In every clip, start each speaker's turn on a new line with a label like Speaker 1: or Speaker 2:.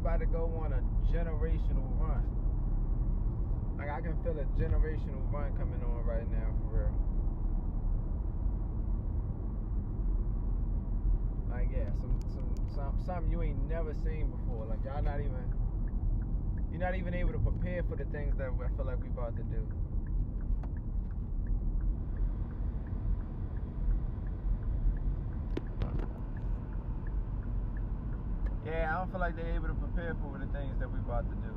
Speaker 1: about to go on a generational run. Like, I can feel a generational run coming on right now, for real. Like, yeah, something you ain't never seen before. Like, you're not even able to prepare for the things that I feel like we about to do. Yeah, I don't feel like they're able to prepare for the things that we about to do.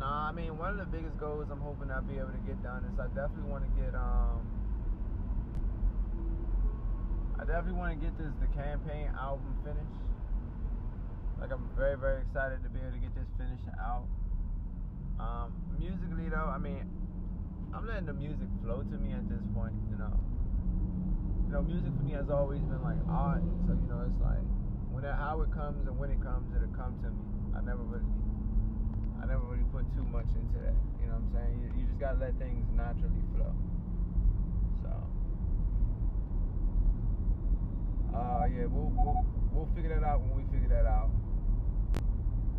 Speaker 1: Nah, I mean, one of the biggest goals I'm hoping I'll be able to get done is I definitely want to get the campaign album finished. Like, I'm very, very excited to be able to get this finished out. Musically though, I mean, I'm letting the music flow to me at this point, you know. Music for me has always been like art, so it's like how it comes and when it comes, it'll come to me. I never really put too much into that. You know what I'm saying? You just gotta let things naturally flow. So, yeah, we'll figure that out when we figure that out,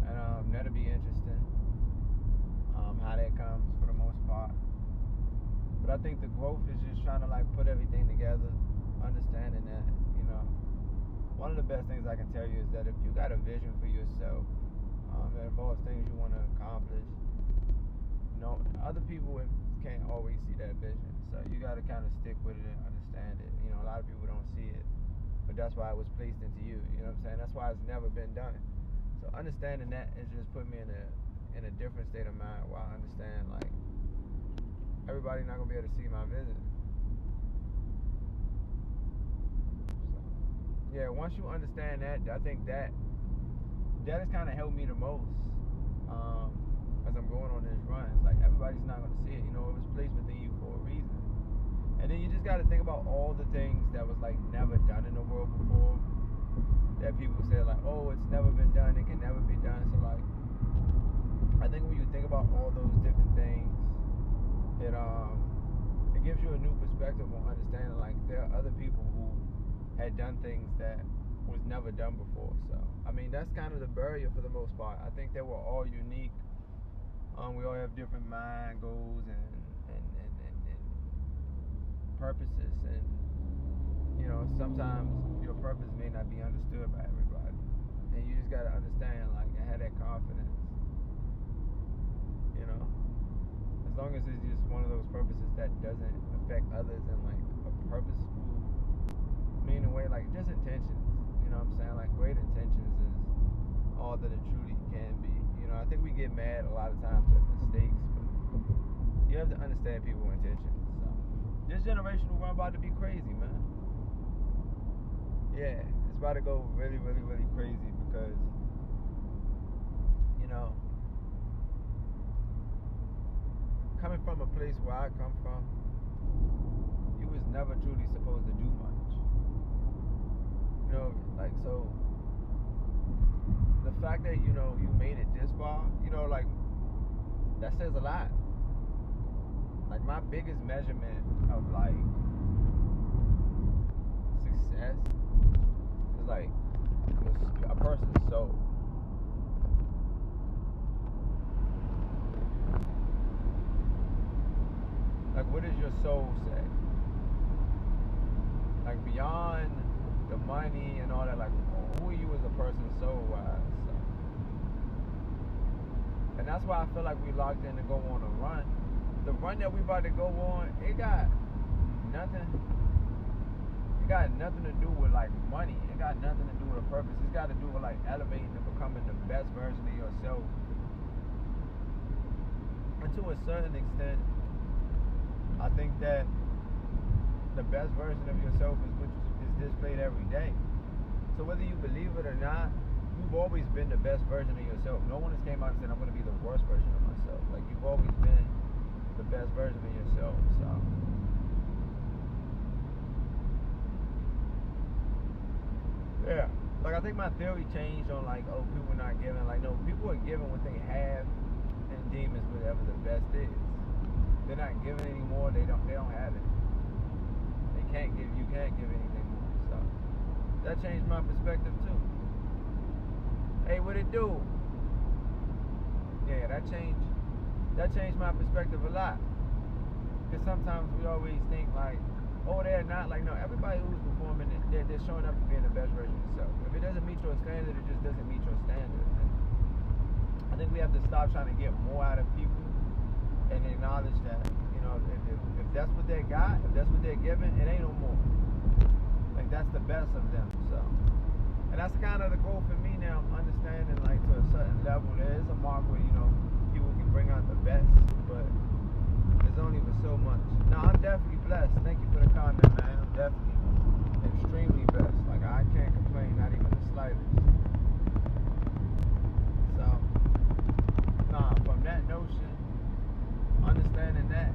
Speaker 1: and that'll be interesting. How that comes for the most part. But I think the growth is just trying to like put everything together, understanding that one of the best things I can tell you is that if you got a vision for yourself that involves things you want to accomplish, other people can't always see that vision. So you got to kind of stick with it and understand it. A lot of people don't see it, but that's why it was placed into you. You know what I'm saying? That's why it's never been done. So understanding that has just put me in a different state of mind where I understand like everybody's not gonna be able to see my vision. So, yeah, once you understand that, I think that has kind of helped me the most as I'm going on this run. It's like everybody's not gonna see it. It was placed within you for a reason. And then you just got to think about all the things that was like never done in the world before. That people say like, oh, it's never been done, it can never be done. So like, I think when you think about all those different things, it gives you a new perspective on understanding like there are other people who had done things that was never done before. So I mean, that's kind of the barrier for the most part. I think that we're all unique. We all have different mind goals and purposes, and sometimes your purpose may not be understood by everybody, and you just got to understand like and have that confidence. As long as it's just one of those purposes that doesn't affect others in like a purposeful meaning way, like just intentions. You know what I'm saying? Like great intentions is all that it truly can be. I think we get mad a lot of times at mistakes, but you have to understand people's intentions. So this generational run about to be crazy, man. Yeah, it's about to go really, really, really crazy because coming from a place where I come from, you was never truly supposed to do much. Like, so the fact that you made it this far, like that says a lot. Like my biggest measurement of like success is like a person's soul. Like, what does your soul say? Like, beyond the money and all that, like, who are you as a person soul-wise? So, and that's why I feel like we locked in to go on a run. The run that we about to go on, it got nothing to do with, like, money. It got nothing to do with a purpose. It's got to do with, like, elevating and becoming the best version of yourself. And to a certain extent, I think that the best version of yourself is which is displayed every day. So whether you believe it or not, you've always been the best version of yourself. No one has came out and said I'm going to be the worst version of myself. Like, you've always been the best version of yourself. So yeah, like, I think my theory changed on, like, oh, people not giving. Like, no, people are giving what they have and deem as whatever the best is. They're not giving anymore. They don't have it. They can't give. You can't give anything more. So that changed my perspective too. Hey, what it do? Yeah, that changed my perspective a lot. Because sometimes we always think like, oh, they're not. Like, no, everybody who's performing, they're showing up to being the best version of themselves. If it doesn't meet your standard, it just doesn't meet your standard. And I think we have to stop trying to get more out of people and acknowledge that, you know, if that's what they got, if that's what they're giving, it ain't no more. Like, that's the best of them. So, and that's kind of the goal for me now. I'm understanding, like, to a certain level, there is a mark where, you know, people can bring out the best, but there's only for so much. No, I'm definitely blessed. Thank you for the comment, man. I'm definitely extremely blessed. Like, I can't complain, not even the slightest. So, nah, from that notion, understanding that,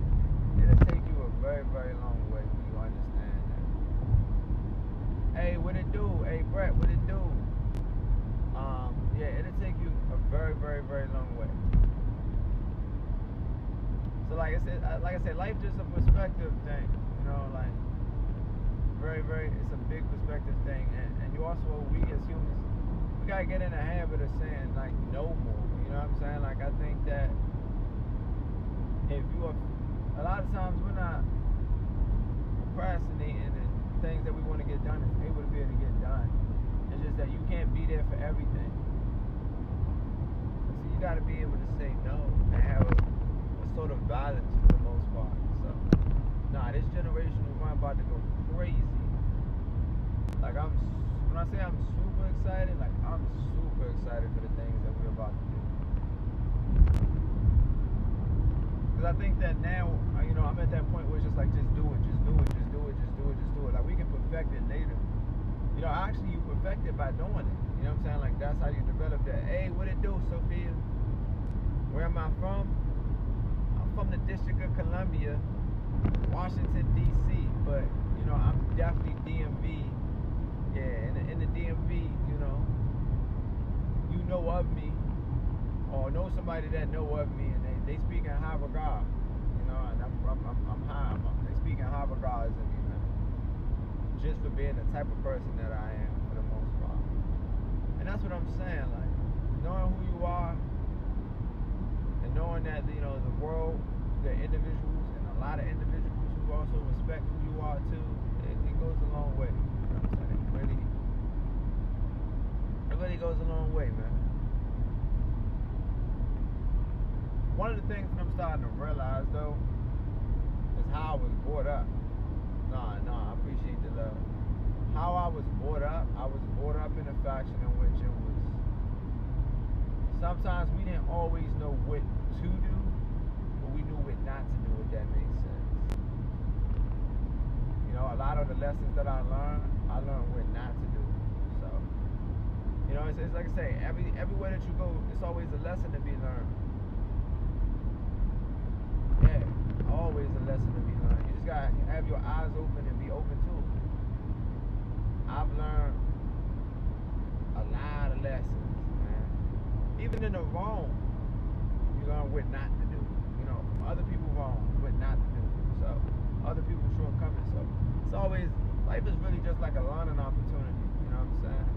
Speaker 1: it'll take you a very, very long way when you understand that. Hey, what it do? Hey, Brett, what it do? Yeah, it'll take you a very, very, very long way. So like I said, life just a perspective thing. You know, like, very, very, it's a big perspective thing. And you also, we as humans, we gotta get in the habit of saying, like, no more. You know what I'm saying? Like, I think that if you are, a lot of times we're not procrastinating and things that we want to get done is able to be able to get done. It's just that you can't be there for everything. So you got to be able to say no and have a sort of balance for the most part. So, nah, this generational run about to go crazy. Like, when I say I'm super excited, like, I'm super excited for the things that we're about to do. Because I think that now, you know, I'm at that point where it's just like, just do it, just do it, just do it, just do it, just do it. Like, we can perfect it later. You know, actually, you perfect it by doing it. You know what I'm saying? Like, that's how you develop that. Hey, what it do, Sophia? Where am I from? I'm from the District of Columbia, Washington, D.C. But, you know, I'm definitely DMV. Yeah, in the DMV, you know of me, or know somebody that know of me, and they speak in high regard. You know, and I'm high. They speak in high regards of me, man. Just for being the type of person that I am, for the most part. And that's what I'm saying. Like, knowing who you are, and knowing that, you know, the world, the individuals, and a lot of individuals who also respect who you are too, it goes a long way. You know what I'm saying? It really goes a long way, man. One of the things that I'm starting to realize, though, is how I was brought up. I appreciate the love. How I was brought up in a fashion in which it was, sometimes we didn't always know what to do, but we knew what not to do, if that makes sense. You know, a lot of the lessons that I learned what not to do. So, you know, it's like I say, everywhere that you go, it's always a lesson to be learned. Yeah, always a lesson to be learned. You just gotta have your eyes open and be open to it. I've learned a lot of lessons, man. Even in the wrong, you learn what not to do. You know, from other people wrong, what not to do. So, other people's shortcomings. So, it's always, life is really just like a learning opportunity. You know what I'm saying?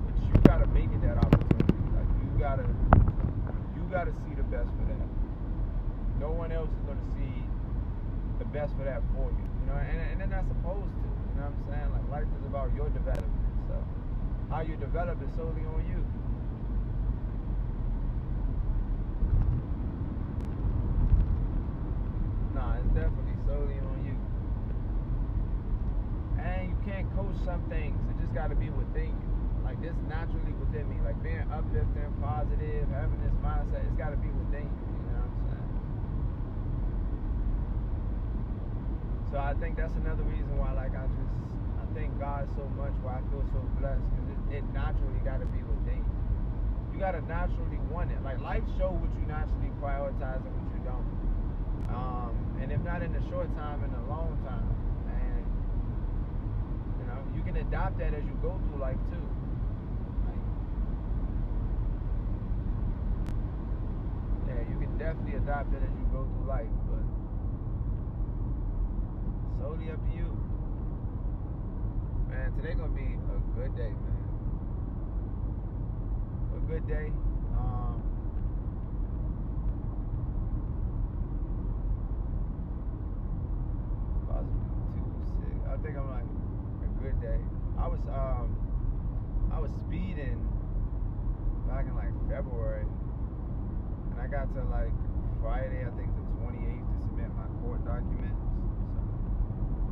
Speaker 1: But you gotta make it that opportunity. Like, you gotta see the best for that. No one else is gonna see the best for that for you. You know, and they're not supposed to. You know what I'm saying? Like, life is about your development. So, how you develop is solely on you. It's definitely solely on you. And you can't coach some things. It just got to be within you. Like, this naturally within me. Like, being uplifting, positive, having this mindset, it's got to be within you. You know what I'm saying? So I I think that's another reason why, like, I thank God so much, why I feel so blessed, because it naturally got to be within you. You got to naturally want it. Like, life show what you naturally prioritize and what you don't. And if not in the short time, in the long time. And, you know, you can adopt that as you go through life, too. Like, yeah, you can definitely adopt it as you go through life, but solely up to you. Man, today gonna be a good day, man. A good day. Possibly too sick. I think I'm like a good day. I was speeding back in like February, and I got to like Friday, I think the 28th, to submit my court documents.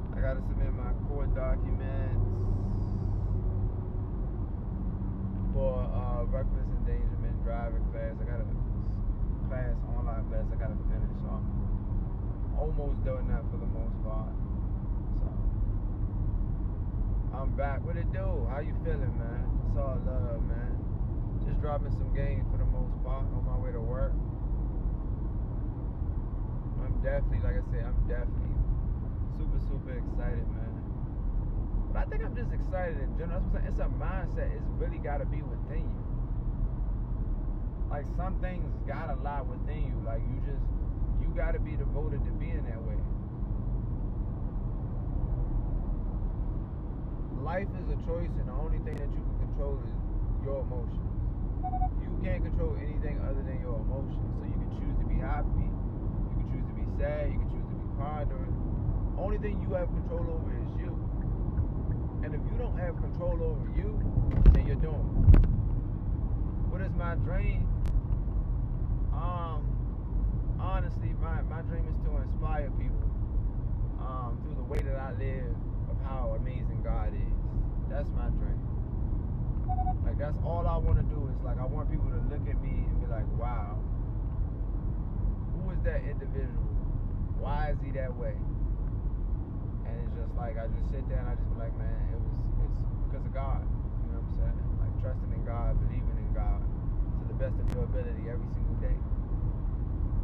Speaker 1: So I got to submit my court documents for reckless endangerment driving class. I got a class, online class I got to finish, so I'm almost done that for the most part. So I'm back. What it do? How you feeling, man? It's all love, man. Just dropping some games for the most part on my way to work. I'm definitely, like I said, I'm definitely super excited, man. But I think I'm just excited in general. That's what I'm saying. It's a mindset. It's really got to be within you. Like, some things gotta lie within you. Like, you gotta be devoted to being that way. Life is a choice, and the only thing that you can control is your emotions. You can't control anything other than your emotions. So you can choose to be happy, you can choose to be sad, you can choose to be pondering. Only thing you have control over is you. And if you don't have control over you, then you're doomed. What is my dream? Honestly, my dream is to inspire people through the way that I live, of how amazing God is. That's my dream. Like, that's all I want to do. Is like, I want people to look at me and be like, wow, who is that individual? Why is he that way? And it's just like, I just sit there and I just be like, man, it's because of God. You know what I'm saying? Like, trusting in God, believing in God to the best of your ability every single day.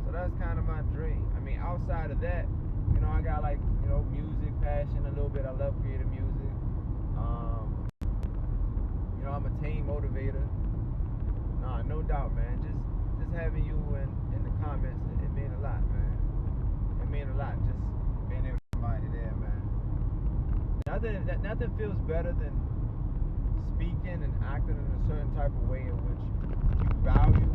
Speaker 1: So that's kind of my dream. I mean, outside of that, you know, I got, like, you know, music passion a little bit. I love creative music. You know, I'm a team motivator. Nah, no doubt, man. Just having you in the comments, it mean a lot, man. It mean a lot. Just being able to find it there, man. Nothing feels better than speaking and acting in a certain type of way in which you value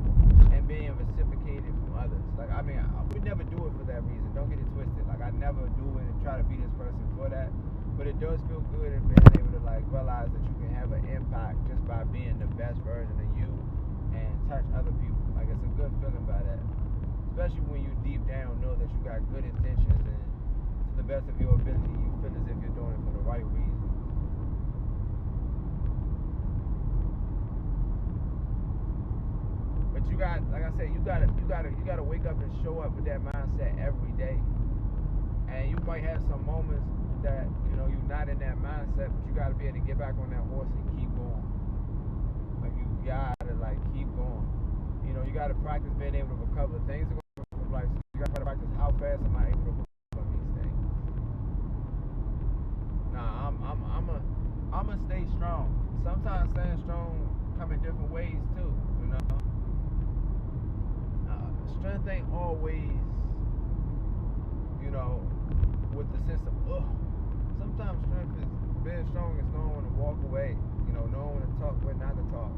Speaker 1: and being reciprocated from others. Like, I mean, I would never do it for that reason. Don't get it twisted. Like, I never do it and try to be this person for that. But it does feel good in being able to, like, realize that you can have an impact just by being the best version of you and touch other people. Like, it's a good feeling by that. Especially when you deep down know that you got good intentions and to the best of your ability, you feel as if you're doing it for the right reasons. But you got, like I said, you gotta wake up and show up with that mindset every day. And you might have some moments that, you know, you're not in that mindset, but you gotta be able to get back on that horse and keep going. Like, you gotta, like, keep going. You know, you gotta practice being able to recover. Things are going to from life. So you gotta practice how fast am I able to recover these things. Nah, I'ma stay strong. Sometimes staying strong come in different ways too, you know. Strength ain't always, you know, with the sense of sometimes strength is being strong is knowing when to walk away, you know, knowing when to talk, when not to talk.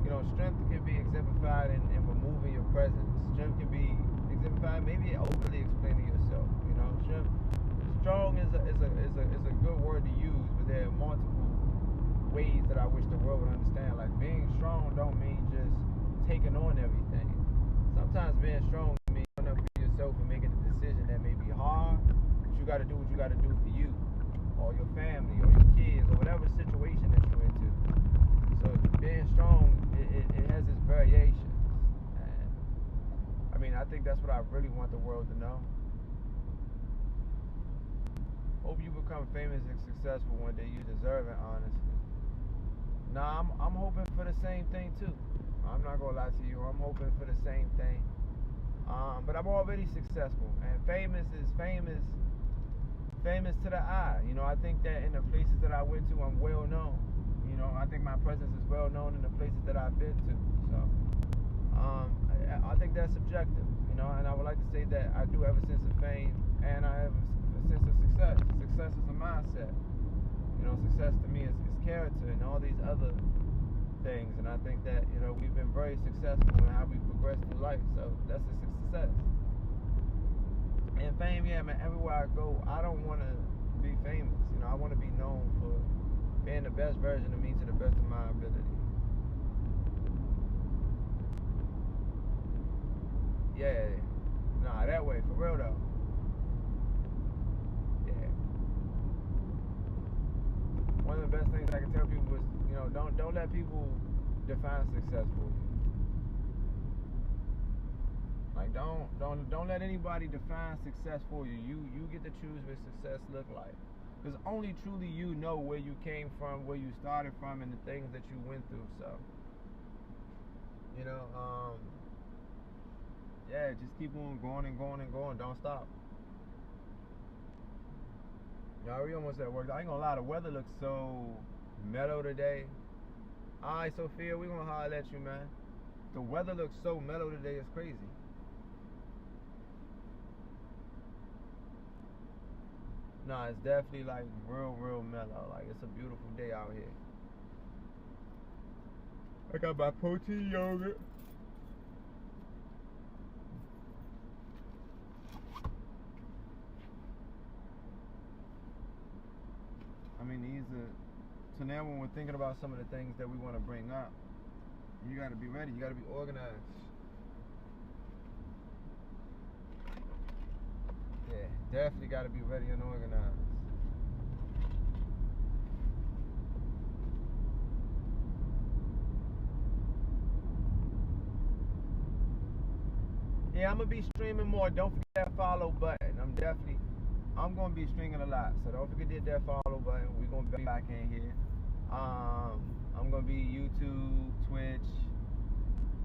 Speaker 1: You know, strength can be exemplified in removing your presence. Strength can be exemplified maybe openly explaining yourself. You know, strong is a good word to use, but there are multiple ways that I wish the world would understand. Like, being strong don't mean just taking on everything. Sometimes being strong means showing up for yourself and making a decision that may be hard, but you got to do what you got to do for you, or your family, or your kids, or whatever situation that you're into. So being strong, it has its variations. And I mean, I think that's what I really want the world to know. hope you become famous and successful one day. You deserve it, honestly. Nah, I'm hoping for the same thing too. I'm not gonna lie to you. I'm hoping for the same thing. But I'm already successful, and famous is famous to the eye. You know, I think that in the places that I went to, I'm well known. You know, I think my presence is well known in the places that I've been to. So, I think that's subjective. You know, and I would like to say that I do have a sense of fame, and I have a sense of success. Success is a mindset. You know, success to me is character and all these other things. And I think that, you know, we've been very successful in how we progress through life. So that's a success. And fame, yeah, man, everywhere I go, I don't want to be famous. You know, I want to be known for being the best version of me to the best of my ability. Yeah, nah, that way, for real though. Yeah. One of the best things I can tell people is, you know, don't let people define success for you. Like don't let anybody define success for you. You get to choose what success look like. Because only truly you know where you came from, where you started from, and the things that you went through. So, you know, yeah, just keep on going and going and going. Don't stop. Y'all, we almost at work. I ain't gonna lie, the weather looks so mellow today. Alright, Sophia, we gonna holler at you, man. The weather looks so mellow today, it's crazy. Nah, it's definitely like real mellow. Like, it's a beautiful day out here. I got my protein yogurt. I mean, these are, so now when we're thinking about some of the things that we want to bring up, you got to be ready. You got to be organized. Yeah, definitely got to be ready and organized. Yeah, I'm going to be streaming more. Don't forget that follow button. I'm going to be streaming a lot. So don't forget to hit that follow button. We're going to be back in here. I'm going to be YouTube, Twitch,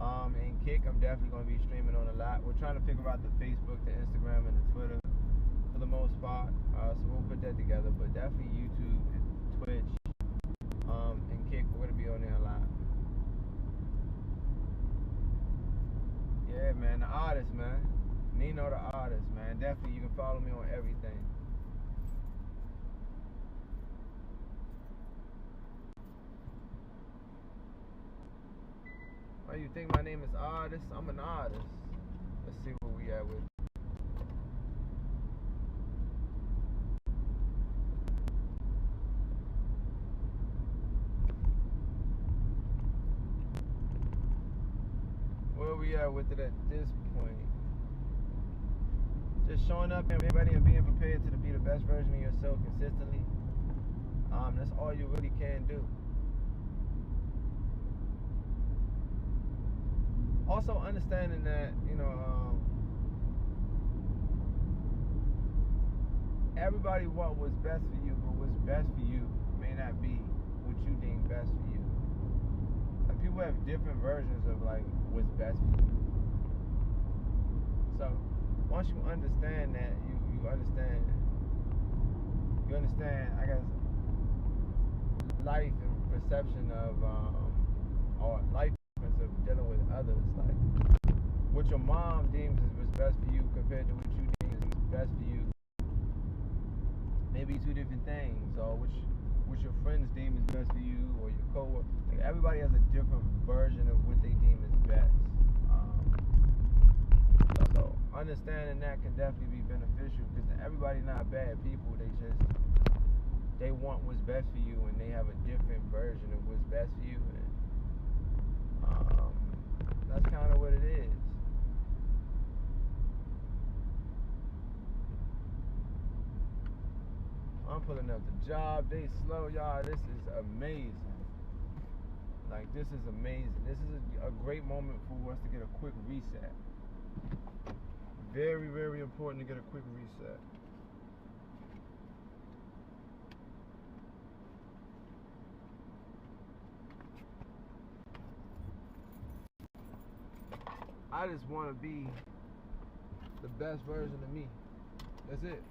Speaker 1: and Kick. I'm definitely going to be streaming on a lot. We're trying to figure out the Facebook, the Instagram, and the Twitter for the most part. So we'll put that together. But definitely YouTube, Twitch, and Kick. We're going to be on there a lot. Yeah, man, the artist, man. Nino the artist, man. Definitely, you can follow me on everything. Oh, you think my name is Artist? I'm an artist. Let's see where we at with. Where we at with it at this point? Just showing up and ready and being prepared to be the best version of yourself consistently. That's all you really can do. Also understanding that, you know, everybody want what's best for you, but what's best for you may not be what you deem best for you. Like, people have different versions of like what's best for you. So once you understand that, you understand, I guess, life and perception of or life of dealing with others. Like, what your mom deems is what's best for you compared to what you deem is best for you, maybe two different things. Or which your friends deem is best for you, or your coworker. Like, everybody has a different version of what they deem is best. So understanding that can definitely be beneficial, because everybody's not bad people. They want what's best for you, and they have a different version of what's best for you. And that's kind of what it is. I'm pulling up the job. They slow, y'all. This is amazing. Like, this is amazing. This is a great moment for us to get a quick reset. Very important to get a quick reset. I just want to be the best version of me. That's it.